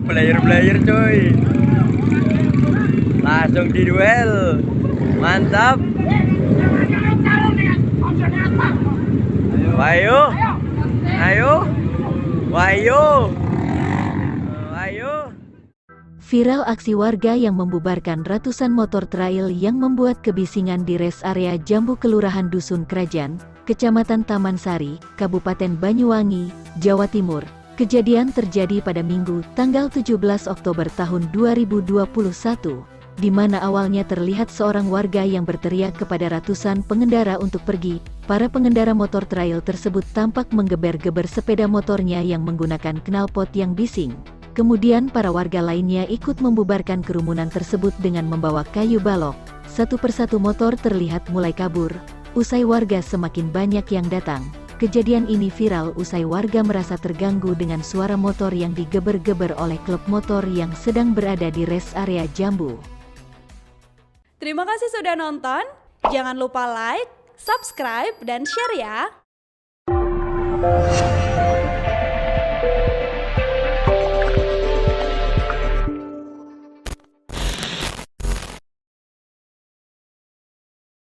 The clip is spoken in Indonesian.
Player coy. Langsung di duel. Mantap. Ayo. Ayo. Ayo. Ayo. Viral aksi warga yang membubarkan ratusan motor trail yang membuat kebisingan di res area Jambu Kelurahan Dusun Kerajaan, Kecamatan Taman Sari, Kabupaten Banyuwangi, Jawa Timur. Kejadian terjadi pada Minggu, tanggal 17 Oktober tahun 2021, di mana awalnya terlihat seorang warga yang berteriak kepada ratusan pengendara untuk pergi. Para pengendara motor trail tersebut tampak menggeber-geber sepeda motornya yang menggunakan knalpot yang bising. Kemudian para warga lainnya ikut membubarkan kerumunan tersebut dengan membawa kayu balok. Satu persatu motor terlihat mulai kabur. Usai warga semakin banyak yang datang. Kejadian ini viral usai warga merasa terganggu dengan suara motor yang digeber-geber oleh klub motor yang sedang berada di res area Jambu. Terima kasih sudah nonton. Jangan lupa like, subscribe, dan share ya.